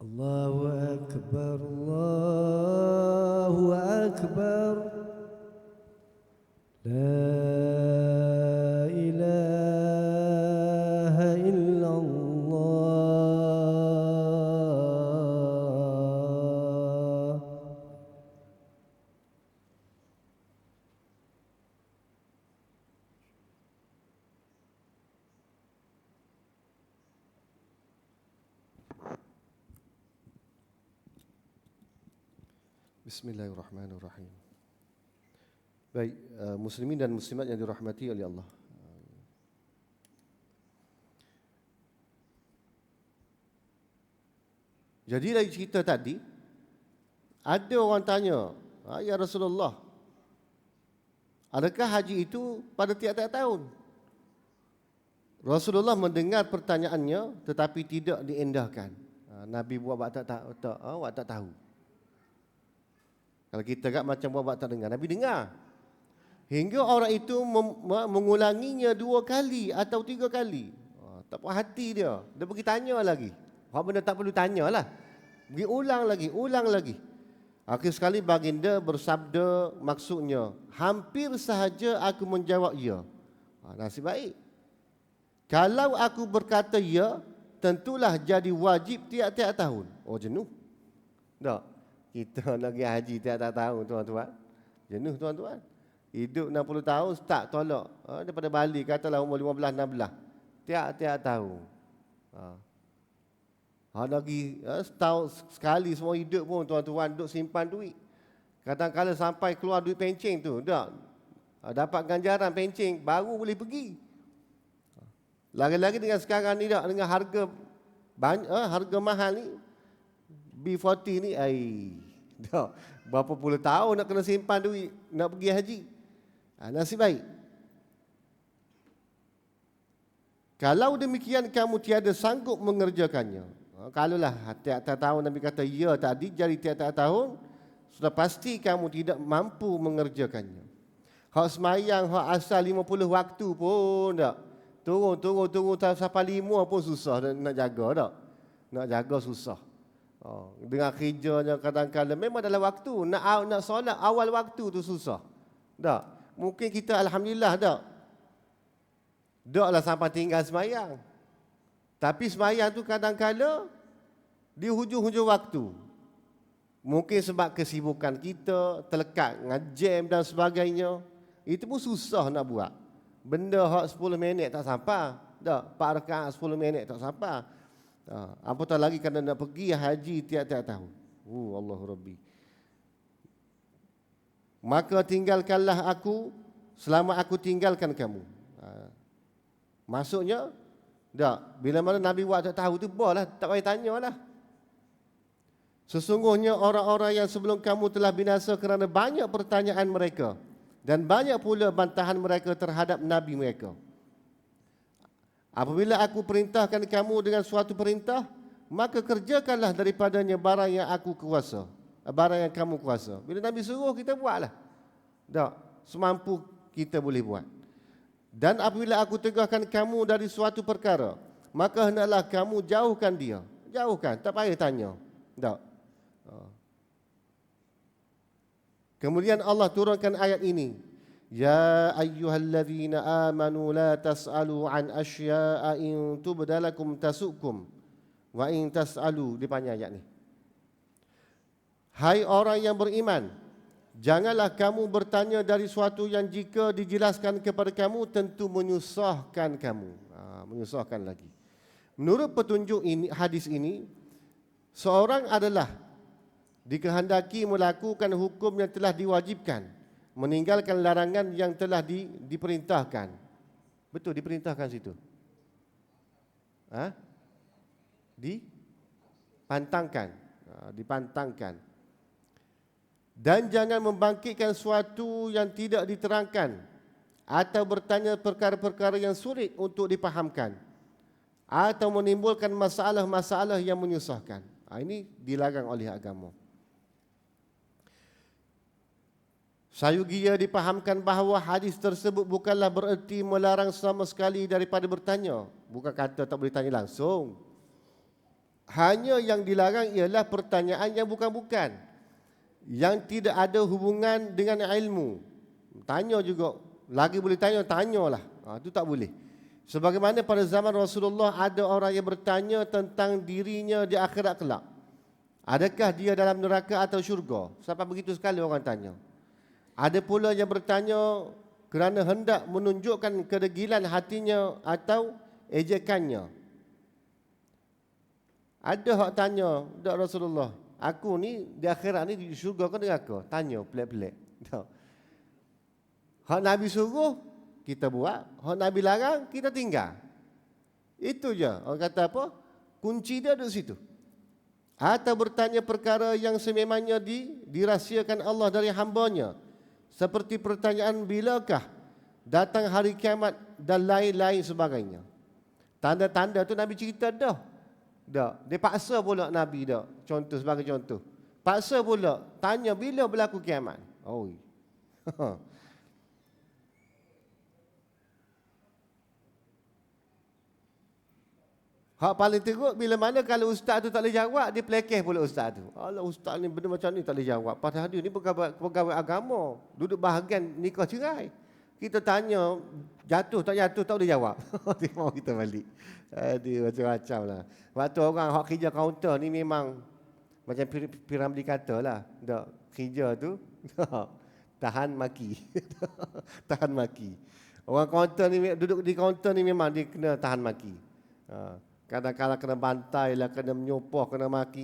الله أكبر، الله أكبر. لا إله إلا الله. Bismillahirrahmanirrahim. Baik, muslimin dan muslimat yang dirahmati oleh Allah. Jadi dari cerita tadi, ada orang tanya, ya Rasulullah, adakah haji itu pada tiap-tiap tahun? Rasulullah mendengar pertanyaannya tetapi tidak diendahkan. Nabi buat tak tahu. Kalau kita kat macam buat tak dengar, Nabi dengar. Hingga orang itu mengulanginya 2 kali atau 3 kali. Tak puas hati dia. Dia pergi tanya lagi. Apa benda tak perlu tanya lah. Pergi ulang lagi. Akhir sekali baginda bersabda, maksudnya, hampir sahaja aku menjawab ya. Nasib baik. Kalau aku berkata ya, tentulah jadi wajib tiap-tiap tahun. Oh, jenuh. Tak. Kita nak pergi haji tiap-tiap tahun, tuan-tuan. Jenuh, tuan-tuan. Hidup 60 tahun, start tolak. Daripada Bali, katalah umur 15-16. Tiap-tiap tahun. Lagi setahun sekali semua hidup pun, tuan-tuan, duduk simpan duit. Kadang-kadang sampai keluar duit pencing tu, dah. Dapat ganjaran pencing, baru boleh pergi. Lagi-lagi dengan sekarang ni, dah, dengan harga mahal ni, B40 ni, Tak. Berapa puluh tahun nak kena simpan duit, nak pergi haji. Nasib baik. Kalau demikian kamu tiada sanggup mengerjakannya. Kalaulah tiap-tiap tahun Nabi kata ya tadi, jadi tiap-tiap tahun, sudah pasti kamu tidak mampu mengerjakannya. Hak semayang, hak asal 50 waktu pun tak. Turun sampai 5 pun susah nak jaga tak. Nak jaga susah. Dengan kerjanya kadang-kadang memang dalam waktu. Nak solat awal waktu tu susah. Tak. Mungkin kita alhamdulillah tak. Taklah sampai tinggal semayang. Tapi semayang tu kadang-kadang di hujung-hujung waktu. Mungkin sebab kesibukan kita, terlekat dengan jam dan sebagainya. Itu pun susah nak buat. Benda hak 10 minit tak sampai. Tak, 4 rakaat 10 minit tak sampai. Apatah lagi kerana nak pergi haji tiap-tiap tahun. Allahu Rabbi. Maka tinggalkanlah aku selama aku tinggalkan kamu. Maksudnya, tak, bila mana Nabi buat tak tahu tu, boleh, tak payah tanya lah. Sesungguhnya orang-orang yang sebelum kamu telah binasa kerana banyak pertanyaan mereka dan banyak pula bantahan mereka terhadap Nabi mereka. Apabila aku perintahkan kamu dengan suatu perintah, maka kerjakanlah daripadanya barang yang aku kuasa, barang yang kamu kuasa. Bila Nabi suruh, kita buatlah. Tak, semampu kita boleh buat. Dan apabila aku tegahkan kamu dari suatu perkara, maka hendaklah kamu jauhkan dia. Jauhkan, tak payah tanya. Tak. Kemudian Allah turunkan ayat ini. Ya ayyuhalladzina amanu la tas'alu an asya'a in tubdalakum tasukum wa in tas'alu. Dia panjang ayat ni. Hai orang yang beriman, janganlah kamu bertanya dari suatu yang jika dijelaskan kepada kamu tentu menyusahkan kamu. Menyusahkan lagi. Menurut petunjuk ini, hadis ini, seorang adalah dikehendaki melakukan hukum yang telah diwajibkan, meninggalkan larangan yang telah diperintahkan. Betul, diperintahkan situ. Dipantangkan. Dipantangkan. Dan jangan membangkitkan suatu yang tidak diterangkan atau bertanya perkara-perkara yang sulit untuk dipahamkan atau menimbulkan masalah-masalah yang menyusahkan. Ini dilarang oleh agama. Sayugia dipahamkan bahawa hadis tersebut bukanlah bererti melarang sama sekali daripada bertanya. Bukan kata tak boleh tanya langsung. Hanya yang dilarang ialah pertanyaan yang bukan-bukan, yang tidak ada hubungan dengan ilmu. Tanya juga, lagi boleh tanya, tanyalah. Itu tak boleh. Sebagaimana pada zaman Rasulullah ada orang yang bertanya tentang dirinya di akhirat kelak. Adakah dia dalam neraka atau syurga? Sampai begitu sekali orang tanya. Ada pula yang bertanya kerana hendak menunjukkan kedegilan hatinya atau ejekannya. Ada hak tanya, "Dak Rasulullah, aku ni di akhirat ni di syurga ke neraka?" Tanya pelik-pelik. Hak Nabi suruh kita buat, hak Nabi larang kita tinggal. Itu je. Orang kata apa? Kunci dia di situ. Atau bertanya perkara yang sememangnya dirahsiakan Allah dari hambanya. Seperti pertanyaan bilakah datang hari kiamat dan lain-lain sebagainya. Tanda-tanda tu Nabi cerita dah. Dia paksa pula Nabi dah. Contoh sebagai contoh. Paksa pula tanya bila berlaku kiamat. Oh. Hak paling teruk bila mana kalau ustaz tu tak boleh jawab, dia pelekeh pula ustaz tu. Allah, ustaz ni benda macam ni tak boleh jawab. Padahal dia ni pegawai agama, duduk bahagian nikah cerai. Kita tanya, jatuh tak boleh jawab. Dia mau kita balik. Aduh, macam-macam lah. Waktu orang hak kerja kaunter ni memang macam Piramli kata lah. Kerja tu tahan maki. Tahan maki. Orang kaunter ni, duduk di kaunter ni memang dia kena tahan maki. Kadang-kadang kena bantai lah, kena menyopoh, kena maki.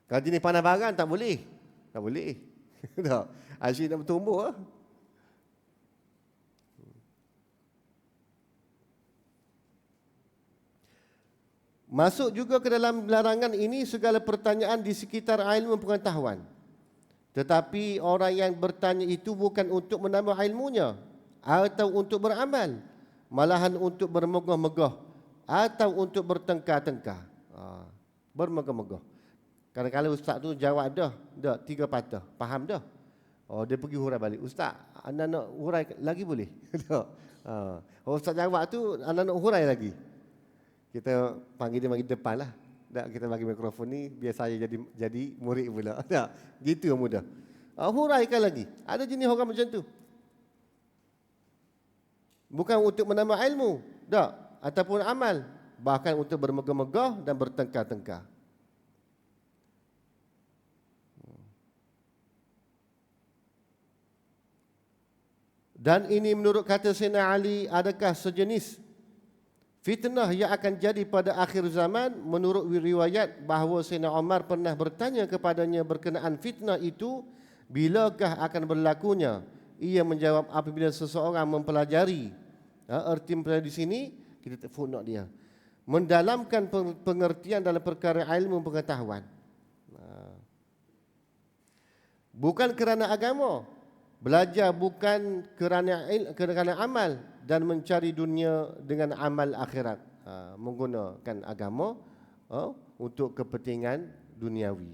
Kalau jenis panah barang tak boleh. Tak boleh. Asyik nak bertumbuk lah. Masuk juga ke dalam larangan ini segala pertanyaan di sekitar ilmu pengetahuan. Tetapi orang yang bertanya itu bukan untuk menambah ilmunya atau untuk beramal, malahan untuk bermegah-megah atau untuk bertengkar-tengkar. Bermegah-megah. Kadang-kadang ustaz tu jawab dah 3 patah, faham dah. Oh, dia pergi hurai balik. Ustaz, anda nak hurai lagi boleh? Tak. Ustaz jawab tu, anda nak hurai lagi. Kita panggil dia mari depan lah. Tak, kita bagi mikrofon ni biar saya jadi murid pula. Tak, gitu yang mudah. Huraikan lagi. Ada jenis orang macam tu. Bukan untuk menambah ilmu, tak, ataupun amal, bahkan untuk bermegah-megah dan bertengkar-tengkar. Dan ini menurut kata Sayyidina Ali, adakah sejenis fitnah yang akan jadi pada akhir zaman? Menurut riwayat bahawa Sayyidina Umar pernah bertanya kepadanya berkenaan fitnah itu, bilakah akan berlakunya? Ia menjawab, apabila seseorang mempelajari. Erti mempelajari di sini, kita footnote dia, mendalamkan pengertian dalam perkara ilmu pengetahuan. Bukan kerana agama, belajar bukan kerana amal, dan mencari dunia dengan amal akhirat. Menggunakan agama untuk kepentingan duniawi.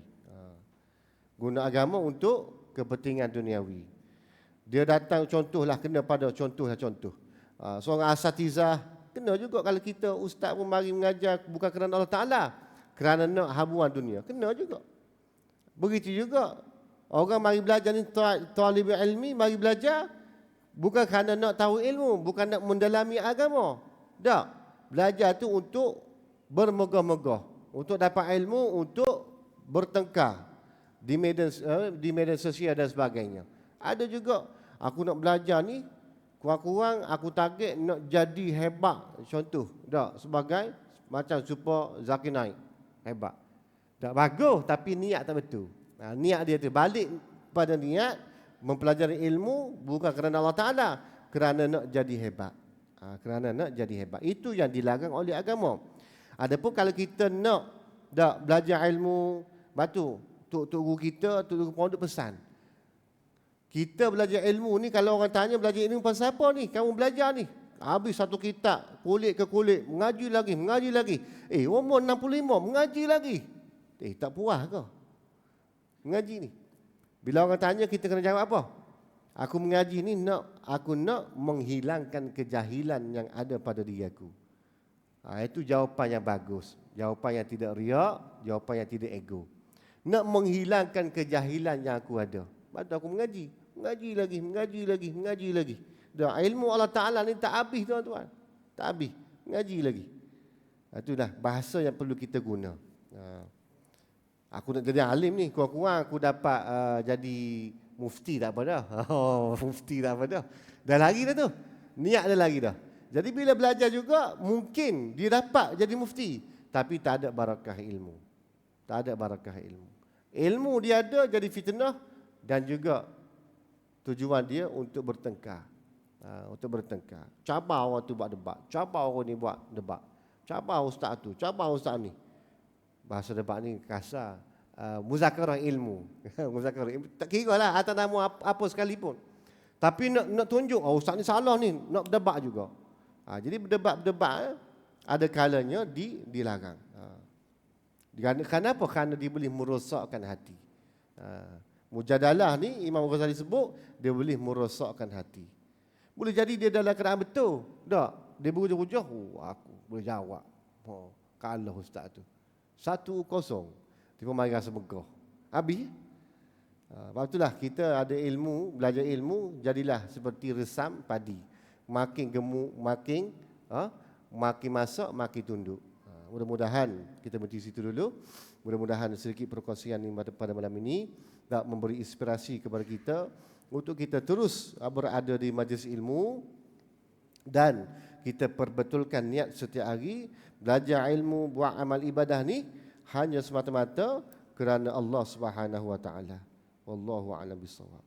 Guna agama untuk kepentingan duniawi. Dia datang, contohlah, kena pada contoh. Seorang asatizah, kena juga kalau kita ustaz pun mari mengajar bukan kerana Allah Ta'ala, kerana nak habuan dunia, kena juga. Begitu juga orang mari belajar ni, talib ilmi mari belajar bukan kerana nak tahu ilmu, bukan nak mendalami agama. Tak. Belajar tu untuk bermegah-megah, untuk dapat ilmu, untuk bertengkar di media sosial dan sebagainya. Ada juga, aku nak belajar ni, kurang-kurang aku target nak jadi hebat, contoh. Tak, sebagai macam Super Zakir Naik, hebat. Tak bagus, tapi niat tak betul. Niat dia tu balik pada niat mempelajari ilmu bukan kerana Allah Ta'ala, kerana nak jadi hebat. Kerana nak jadi hebat. Itu yang dilarang oleh agama. Adapun kalau kita nak belajar ilmu, batu tok guru kita, tok guru pondok pesan, kita belajar ilmu ni, kalau orang tanya belajar ilmu pasal apa ni, kamu belajar ni, habis satu kitab, kulit ke kulit, mengaji lagi. Umur 65 mengaji lagi. Tak puas ke mengaji ni? Bila orang tanya, kita kena jawab apa? Aku mengaji ni aku nak menghilangkan kejahilan yang ada pada diri aku. Itu jawapan yang bagus. Jawapan yang tidak riak, jawapan yang tidak ego. Nak menghilangkan kejahilan yang aku ada. Lepas aku mengaji lagi. Dah, ilmu Allah Ta'ala ni tak habis, tuan-tuan. Tak habis. Mengaji lagi. Itulah bahasa yang perlu kita guna. Aku nak jadi alim ni, kurang-kurang aku dapat jadi mufti, tak apa dah. Mufti tak apa dah. Dah lari dah tu. Niat dah lari dah. Jadi bila belajar juga, mungkin dia dapat jadi mufti, tapi tak ada barakah ilmu. Tak ada barakah ilmu. Ilmu dia ada jadi fitnah, dan juga tujuan dia untuk bertengkar. Untuk bertengkar. Cabar orang tu buat debat. Cabar orang ni buat debat. Cabar ustaz tu. Cabar ustaz ni. Bahasa debat ni kasar. Muzakarah ilmu. Muzakarah ilmu. Tak kira lah atas nama apa sekalipun. Tapi nak tunjuk, ustaz ni salah ni. Nak berdebat juga. Jadi berdebat ada kalanya dilarang. Kenapa? Kerana dia boleh merosakkan hati. Mujadalah ni Imam Ghazali sebut, dia boleh merosakkan hati. Boleh jadi dia dalam keadaan betul. Tak? Dia berhujung-hujung, aku boleh jawab. Kalah ustaz tu. 1-0. Tiba mari rasa megah. Habis. Sebab itulah kita ada ilmu, belajar ilmu, jadilah seperti resam padi. Makin gemuk, makin masak, makin tunduk. Mudah-mudahan kita berhenti situ dulu. Mudah-mudahan sedikit perkongsian ini pada malam ini dapat memberi inspirasi kepada kita untuk kita terus berada di majlis ilmu, dan kita perbetulkan niat setiap hari belajar ilmu, buat amal ibadah ni hanya semata-mata kerana Allah Subhanahu wa taala. Wallahu a'lam bissawab.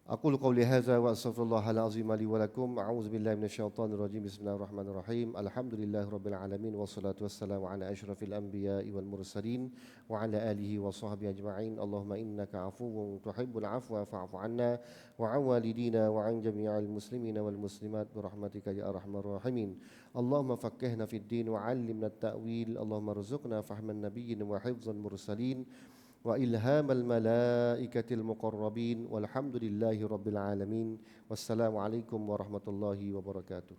أقول قولي هذا وأستغفر الله العظيم لي ولكم. أعوذ بالله من الشيطان الرجيم. بسم الله الرحمن الرحيم. الحمد لله رب العالمين والصلاة والسلام على أشرف الأنبياء والمرسلين وعلى آله وصحبه أجمعين. اللهم إنك عفو تحب العفو فاعف عنا وعن والدينا وعن جميع المسلمين والمسلمات برحمتك يا أرحم الراحمين. اللهم فقهنا في الدين وعلمنا التأويل. اللهم ارزقنا فهم النبيين وحفظ المرسلين وإلهام الملائكة المقربين والحمد لله رب العالمين. والسلام عليكم ورحمة الله وبركاته.